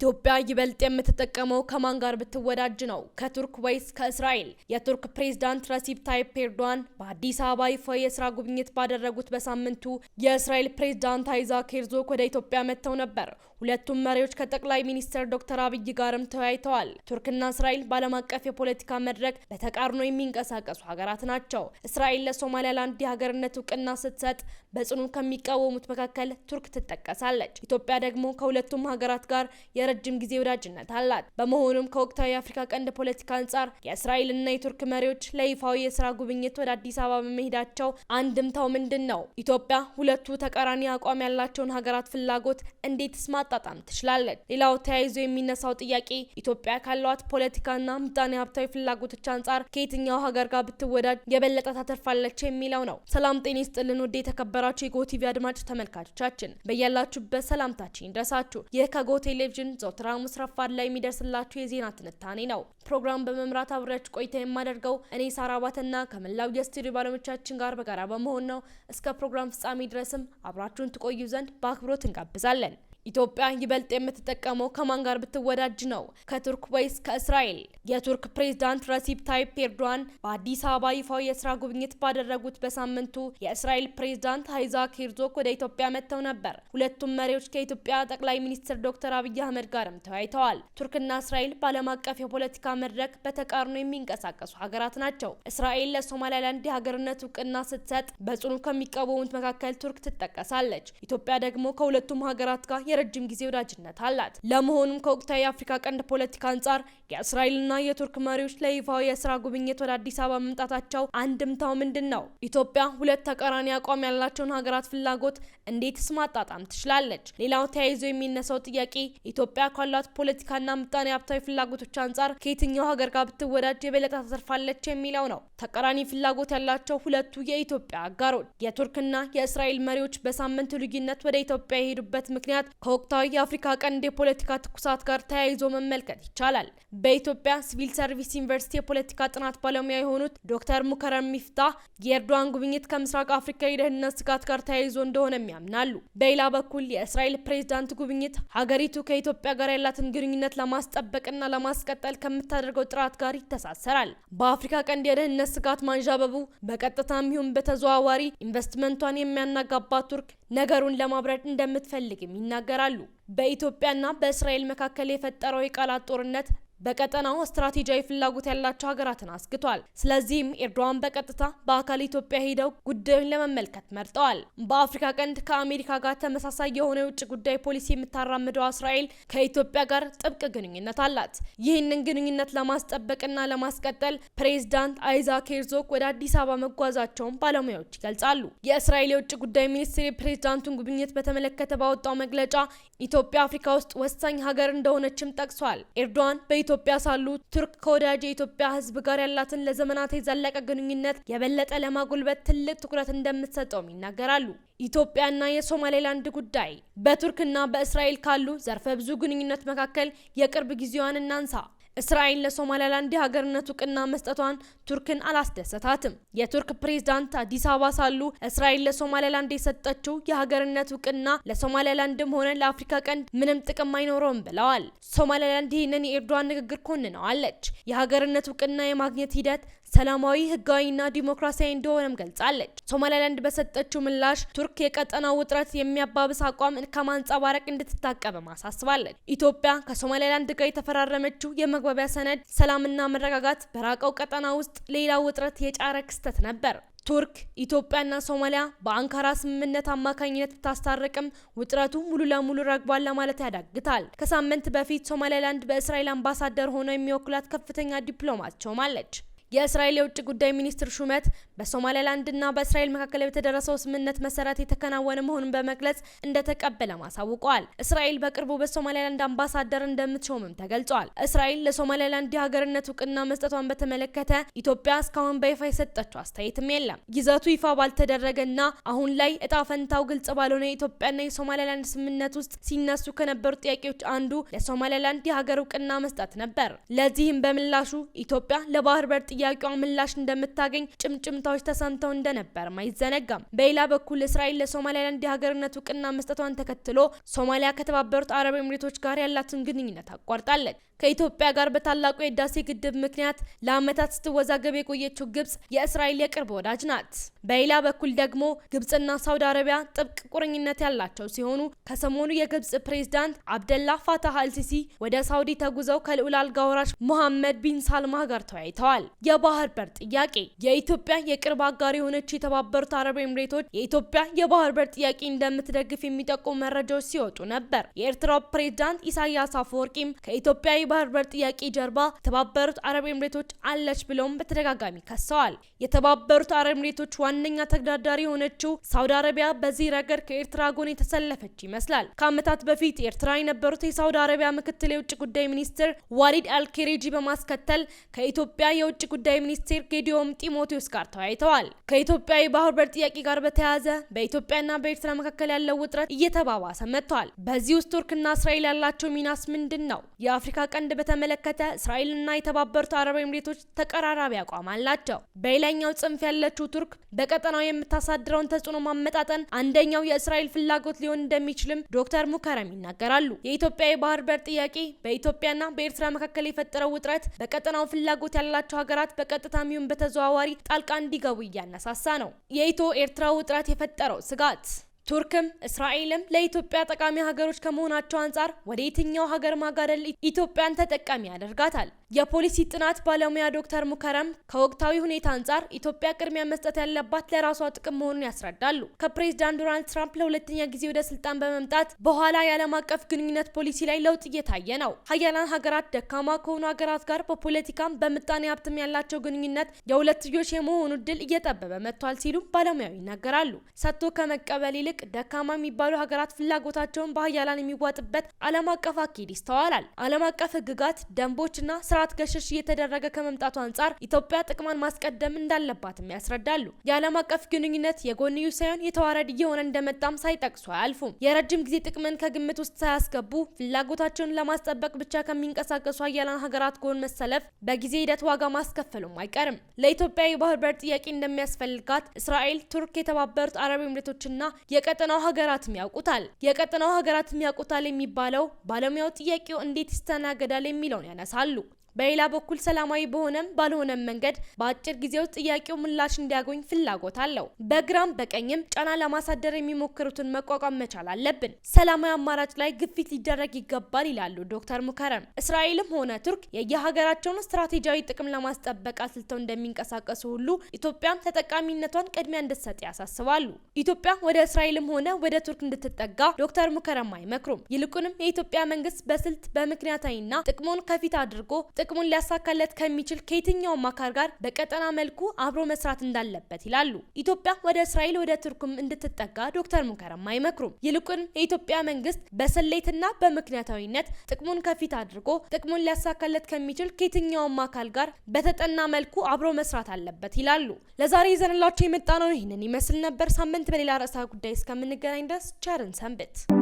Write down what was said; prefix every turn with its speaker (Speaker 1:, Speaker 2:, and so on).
Speaker 1: ኢትዮጵያ ይበልጥ የምትጠቀመው ከማን ጋር ብትወዳጅ ነው? ከቱርክ ወይስ ከእስራኤል? የቱርክ ፕሬዝዳንት ረሲፕ ታይፕ ኤርዶዋን በአዲስ አበባ ይፋዊ የስራ ጉብኝት ባደረጉት በሳምንቱ የእስራኤል ፕሬዝዳንት አይዛክ ሄርዞግ ወደ ኢትዮጵያ መጥተው ነበር። ሁለቱም መሪዎች ከጠቅላይ ሚኒስትር ዶክተር አብይ ጋርም ተወያይተዋል። ቱርክና እስራኤል በዓለም አቀፍ የፖለቲካ መድረክ በተቃርኖ የሚንቀሳቀሱ ሀገራት ናቸው። እስራኤል ለሶማሊላንድ የሀገርነት እውቅና ስትሰጥ በጽኑ ከሚቃወሙት መካከል ቱርክ ትጠቀሳለች። ኢትዮጵያ ደግሞ ከሁለቱም ሀገራት ጋር የረጅም ጊዜ ወዳጅነት አላት። በመሆኑም ከወቅታዊ የአፍሪካ ቀንድ ፖለቲካ አንጻር የእስራኤልና የቱርክ መሪዎች ለይፋዊ የስራ ጉብኝት ወደ አዲስ አበባ በመሄዳቸው አንድምታው ምንድን ነው? ኢትዮጵያ ሁለቱ ተቃራኒ አቋም ያላቸውን ሀገራት ፍላጎት እንዴትስ ማጣጣም ትችላለች? ሌላው ተያይዞ የሚነሳው ጥያቄ ኢትዮጵያ ካሏት ፖለቲካና ምጣኔ ሀብታዊ ፍላጎቶች አንጻር ከየትኛው ሀገር ጋር ብትወዳጅ የበለጠ ታተርፋለች የሚለው ነው። ሰላም ጤና ይስጥልን ውድ የተከበራችሁ የጎ ቲቪ አድማጭ ተመልካቾቻችን በያላችሁበት ሰላምታችን ይድረሳችሁ። ይህ ከጎ ቴሌቪዥን ዘወትር ሐሙስ ረፋድ ላይ የሚደርስላችሁ የዜና ትንታኔ ነው። ፕሮግራም በመምራት አብሬያችሁ ቆይታ የማደርገው እኔ ሳራ ባተና ከመላው የስቱዲዮ ባለሙያዎቻችን ጋር በጋራ በመሆን ነው። እስከ ፕሮግራም ፍጻሜ ድረስም አብራችሁን ትቆዩ ዘንድ በአክብሮት እንጋብዛለን። ኢትዮጵያ ይበልጥ የምትጠቀመው ከማን ጋር ብትወዳጅ ነው? ከቱርክ ወይስ ከእስራኤል? የቱርክ ፕሬዝዳንት ረሲፕ ታይፕ ኤርዶዋን በአዲስ አበባ ይፋዊ የስራ ጉብኝት ባደረጉት በሳምንቱ የእስራኤል ፕሬዝዳንት አይዛክ ሄርዞግ ወደ ኢትዮጵያ መጥተው ነበር። ሁለቱም መሪዎች ከኢትዮጵያ ጠቅላይ ሚኒስትር ዶክተር አብይ አህመድ ጋርም ተወያይተዋል። ቱርክና እስራኤል በዓለም አቀፍ የፖለቲካ መድረክ በተቃርኖ የሚንቀሳቀሱ ሀገራት ናቸው። እስራኤል ለሶማሊላንድ የሀገርነት እውቅና ስትሰጥ በጽኑ ከሚቃወሙት መካከል ቱርክ ትጠቀሳለች። ኢትዮጵያ ደግሞ ከሁለቱም ሀገራት ጋር የረጅም ጊዜ ወዳጅነት አላት። ለመሆኑም ከወቅታዊ የአፍሪካ ቀንድ ፖለቲካ አንጻር የእስራኤልና የቱርክ መሪዎች ለይፋዊ የስራ ጉብኝት ወደ አዲስ አበባ መምጣታቸው አንድምታው ምንድን ነው? ኢትዮጵያ ሁለት ተቃራኒ አቋም ያላቸውን ሀገራት ፍላጎት እንዴትስ ማጣጣም ትችላለች? ሌላው ተያይዞ የሚነሳው ጥያቄ ኢትዮጵያ ካሏት ፖለቲካና ምጣኔ ሀብታዊ ፍላጎቶች አንጻር ከየትኛው ሀገር ጋር ብትወዳጅ የበለጠ ታተርፋለች የሚለው ነው። ተቃራኒ ፍላጎት ያላቸው ሁለቱ የኢትዮጵያ አጋሮች የቱርክና የእስራኤል መሪዎች በሳምንቱ ልዩነት ወደ ኢትዮጵያ የሄዱበት ምክንያት ከወቅታዊ የአፍሪካ ቀንድ የፖለቲካ ትኩሳት ጋር ተያይዞ መመልከት ይቻላል። በኢትዮጵያ ሲቪል ሰርቪስ ዩኒቨርሲቲ የፖለቲካ ጥናት ባለሙያ የሆኑት ዶክተር ሙከረም ሚፍታህ የኤርዶዋን ጉብኝት ከምስራቅ አፍሪካ የደህንነት ስጋት ጋር ተያይዞ እንደሆነ ያምናሉ። በሌላ በኩል የእስራኤል ፕሬዝዳንት ጉብኝት ሀገሪቱ ከኢትዮጵያ ጋር ያላትን ግንኙነት ለማስጠበቅና ለማስቀጠል ከምታደርገው ጥረት ጋር ይተሳሰራል። በአፍሪካ ቀንድ የደህንነት ስጋት ማንዣበቡ በቀጥታም ይሁን በተዘዋዋሪ ኢንቨስትመንቷን የሚያናጋባት ቱርክ ነገሩን ለማብረድ እንደምትፈልግም ይናገራሉ። በኢትዮጵያና በእስራኤል መካከል የፈጠረው የቃላት ጦርነት በቀጠናው ስትራቴጂያዊ ፍላጎት ያላቸው ሀገራትን አስግቷል። ስለዚህም ኤርዶዋን በቀጥታ በአካል ኢትዮጵያ ሄደው ጉዳዩን ለመመልከት መርጠዋል። በአፍሪካ ቀንድ ከአሜሪካ ጋር ተመሳሳይ የሆነ የውጭ ጉዳይ ፖሊሲ የምታራምደው እስራኤል ከኢትዮጵያ ጋር ጥብቅ ግንኙነት አላት። ይህንን ግንኙነት ለማስጠበቅና ለማስቀጠል ፕሬዝዳንት አይዛክ ሄርዞግ ወደ አዲስ አበባ መጓዛቸውን ባለሙያዎች ይገልጻሉ። የእስራኤል የውጭ ጉዳይ ሚኒስትር የፕሬዝዳንቱን ጉብኝት በተመለከተ ባወጣው መግለጫ ኢትዮጵያ አፍሪካ ውስጥ ወሳኝ ሀገር እንደሆነችም ጠቅሷል። ኤርዶዋን ኢትዮጵያ ሳሉ ቱርክ ከወዳጅ የኢትዮጵያ ሕዝብ ጋር ያላትን ለዘመናት የዘለቀ ግንኙነት የበለጠ ለማጎልበት ትልቅ ትኩረት እንደምትሰጠውም ይናገራሉ። ኢትዮጵያና የሶማሌላንድ ጉዳይ በቱርክና በእስራኤል ካሉ ዘርፈ ብዙ ግንኙነት መካከል የቅርብ ጊዜዋን እናንሳ። እስራኤል ለሶማሊላንድ የሀገርነት እውቅና መስጠቷን ቱርክን አላስደሰታትም። የቱርክ ፕሬዝዳንት አዲስ አበባ ሳሉ እስራኤል ለሶማሊላንድ የሰጠችው የሀገርነት እውቅና ለሶማሊላንድም ሆነ ለአፍሪካ ቀንድ ምንም ጥቅም አይኖረውም ብለዋል። ሶማሊላንድ ይህንን የኤርዶዋን ንግግር ኮንነዋለች። የሀገርነት እውቅና የማግኘት ሂደት ሰላማዊ፣ ህጋዊና ዲሞክራሲያዊ እንደሆነም ገልጻለች። ሶማሊላንድ በሰጠችው ምላሽ ቱርክ የቀጠናው ውጥረት የሚያባብስ አቋም ከማንጸባረቅ እንድትታቀብ አሳስባለች። ኢትዮጵያ ከሶማሊላንድ ጋር የተፈራረመችው የመግባቢያ ሰነድ ሰላምና መረጋጋት በራቀው ቀጠና ውስጥ ሌላ ውጥረት የጫረ ክስተት ነበር። ቱርክ ኢትዮጵያና ሶማሊያ በአንካራ ስምምነት አማካኝነት ብታስታርቅም ውጥረቱ ሙሉ ለሙሉ ረግቧል ለማለት ያዳግታል። ከሳምንት በፊት ሶማሊላንድ በእስራኤል አምባሳደር ሆነው የሚወክላት ከፍተኛ ዲፕሎማት ሾማለች። የእስራኤል የውጭ ጉዳይ ሚኒስትር ሹመት በሶማሊላንድና በእስራኤል መካከል በተደረሰው ስምምነት መሰረት የተከናወነ መሆኑን በመግለጽ እንደተቀበለ ማሳውቀዋል። እስራኤል በቅርቡ በሶማሊላንድ አምባሳደር እንደምትሾምም ተገልጿል። እስራኤል ለሶማሊላንድ የሀገርነት እውቅና መስጠቷን በተመለከተ ኢትዮጵያ እስካሁን በይፋ የሰጠችው አስተያየትም የለም። ይዘቱ ይፋ ባልተደረገና አሁን ላይ እጣ ፈንታው ግልጽ ባልሆነ የኢትዮጵያና የሶማሊላንድ ስምምነት ውስጥ ሲነሱ ከነበሩ ጥያቄዎች አንዱ ለሶማሊላንድ የሀገር እውቅና መስጠት ነበር። ለዚህም በምላሹ ኢትዮጵያ ለባህር በር ጥያቄዋ ምላሽ እንደምታገኝ ጭምጭምታዎች ተሰምተው እንደነበር አይዘነጋም። በሌላ በኩል እስራኤል ለሶማሊላንድ የሀገርነት እውቅና መስጠቷን ተከትሎ ሶማሊያ ከተባበሩት አረብ ኤሚሬቶች ጋር ያላትን ግንኙነት አቋርጣለች። ከኢትዮጵያ ጋር በታላቁ የህዳሴ ግድብ ምክንያት ለዓመታት ስትወዛገብ የቆየችው ግብጽ የእስራኤል የቅርብ ወዳጅ ናት። በሌላ በኩል ደግሞ ግብጽና ሳውዲ አረቢያ ጥብቅ ቁርኝነት ያላቸው ሲሆኑ ከሰሞኑ የግብጽ ፕሬዝዳንት አብደላ ፋታህ አልሲሲ ወደ ሳውዲ ተጉዘው ከልዑል አልጋ ወራሽ ሙሐመድ ቢን ሳልማህ ጋር ተወያይተዋል። የባህር በር ጥያቄ የኢትዮጵያ የቅርብ አጋር የሆነችው የተባበሩት አረብ ኤሚሬቶች የኢትዮጵያ የባህር በር ጥያቄ እንደምትደግፍ የሚጠቁሙ መረጃዎች ሲወጡ ነበር። የኤርትራው ፕሬዝዳንት ኢሳያስ አፈወርቂም ከኢትዮጵያ የባህር በር ጥያቄ ጀርባ የተባበሩት አረብ ኤሚሬቶች አለች ብለውም በተደጋጋሚ ከሰዋል። የተባበሩት አረብ ኤሚሬቶች ዋነኛ ተገዳዳሪ የሆነችው ሳውዲ አረቢያ በዚህ ረገድ ከኤርትራ ጎን የተሰለፈች ይመስላል። ከዓመታት በፊት ኤርትራ የነበሩት የሳውዲ አረቢያ ምክትል የውጭ ጉዳይ ሚኒስትር ዋሊድ አልኬሬጂ በማስከተል ከኢትዮጵያ የውጭ ጉዳይ ሚኒስትር ጌዲዮን ጢሞቴዎስ ጋር ተወያይተዋል። ከኢትዮጵያ የባህር በር ጥያቄ ጋር በተያያዘ በኢትዮጵያና በኤርትራ መካከል ያለው ውጥረት እየተባባሰ መጥቷል። በዚህ ውስጥ ቱርክና እስራኤል ያላቸው ሚናስ ምንድን ነው? የአፍሪካ ቀንድ በተመለከተ እስራኤልና የተባበሩት አረብ ኤሚሬቶች ተቀራራቢ አቋም አላቸው። በሌላኛው ጽንፍ ያለችው ቱርክ በቀጠናው የምታሳድረውን ተጽዕኖ ማመጣጠን አንደኛው የእስራኤል ፍላጎት ሊሆን እንደሚችልም ዶክተር ሙከረም ይናገራሉ። የኢትዮጵያ የባህር በር ጥያቄ በኢትዮጵያና በኤርትራ መካከል የፈጠረው ውጥረት በቀጠናው ፍላጎት ያላቸው ሀገራት በቀጥታም ይሁን በተዘዋዋሪ ጣልቃ እንዲገቡ እያነሳሳ ነው። የኢትዮ ኤርትራ ውጥረት የፈጠረው ስጋት ቱርክም እስራኤልም ለኢትዮጵያ ጠቃሚ ሀገሮች ከመሆናቸው አንጻር ወደ የትኛው ሀገር ማጋደል ኢትዮጵያን ተጠቃሚ ያደርጋታል? የፖሊሲ ጥናት ባለሙያ ዶክተር ሙከረም ከወቅታዊ ሁኔታ አንጻር ኢትዮጵያ ቅድሚያ መስጠት ያለባት ለራሷ ጥቅም መሆኑን ያስረዳሉ። ከፕሬዝዳንት ዶናልድ ትራምፕ ለሁለተኛ ጊዜ ወደ ስልጣን በመምጣት በኋላ የዓለም አቀፍ ግንኙነት ፖሊሲ ላይ ለውጥ እየታየ ነው። ሀያላን ሀገራት ደካማ ከሆኑ ሀገራት ጋር በፖለቲካም በምጣኔ ሀብትም ያላቸው ግንኙነት የሁለትዮሽ የመሆኑ እድል እየጠበበ መጥቷል ሲሉ ባለሙያው ይናገራሉ። ሰጥቶ ከመቀበል ይልቅ ደካማ የሚባሉ ሀገራት ፍላጎታቸውን በሀያላን የሚዋጥበት ዓለም አቀፍ አካሄድ ይስተዋላል። ዓለም አቀፍ ህግጋት፣ ደንቦችና ስርዓት ገሸሽ እየተደረገ ከመምጣቱ አንጻር ኢትዮጵያ ጥቅሟን ማስቀደም እንዳለባትም ያስረዳሉ። የዓለም አቀፍ ግንኙነት የጎንዮሽ ሳይሆን የተዋረድ እየሆነ እንደመጣም ሳይጠቅሱ አያልፉም። የረጅም ጊዜ ጥቅምን ከግምት ውስጥ ሳያስገቡ ፍላጎታቸውን ለማስጠበቅ ብቻ ከሚንቀሳቀሱ ሀያላን ሀገራት ጎን መሰለፍ በጊዜ ሂደት ዋጋ ማስከፈሉም አይቀርም። ለኢትዮጵያ የባህር በር ጥያቄ እንደሚያስፈልጋት እስራኤል፣ ቱርክ፣ የተባበሩት አረብ ኤሚሬቶችና የቀጠናው ሀገራትም ያውቁታል። የቀጠናው ሀገራትም ያውቁታል የሚባለው ባለሙያው ጥያቄው እንዴት ይስተናገዳል የሚለውን ያነሳሉ። በሌላ በኩል ሰላማዊ በሆነም ባልሆነም መንገድ በአጭር ጊዜ ውስጥ ጥያቄው ምላሽ እንዲያገኝ ፍላጎት አለው። በግራም በቀኝም ጫና ለማሳደር የሚሞክሩትን መቋቋም መቻል አለብን። ሰላማዊ አማራጭ ላይ ግፊት ሊደረግ ይገባል ይላሉ ዶክተር ሙከረም። እስራኤልም ሆነ ቱርክ የየሀገራቸውን ስትራቴጂያዊ ጥቅም ለማስጠበቅ አስልተው እንደሚንቀሳቀሱ ሁሉ ኢትዮጵያም ተጠቃሚነቷን ቅድሚያ እንድትሰጥ ያሳስባሉ። ኢትዮጵያ ወደ እስራኤልም ሆነ ወደ ቱርክ እንድትጠጋ ዶክተር ሙከረም አይመክሩም። ይልቁንም የኢትዮጵያ መንግስት በስልት በምክንያታዊና ጥቅሙን ከፊት አድርጎ ጥቅሙን ሊያሳካለት ከሚችል ከየትኛውም አካል ጋር በቀጠና መልኩ አብሮ መስራት እንዳለበት ይላሉ። ኢትዮጵያ ወደ እስራኤል ወደ ቱርክም እንድትጠጋ ዶክተር ሙከረም አይመክሩም። ይልቁንም የኢትዮጵያ መንግስት በስሌትና በምክንያታዊነት ጥቅሙን ከፊት አድርጎ ጥቅሙን ሊያሳካለት ከሚችል ከየትኛውም አካል ጋር በተጠና መልኩ አብሮ መስራት አለበት ይላሉ። ለዛሬ ይዘንላችሁ የመጣነው ይህንን ይመስል ነበር። ሳምንት በሌላ ርዕሰ ጉዳይ እስከምንገናኝ ድረስ ቸርን ሰንብት።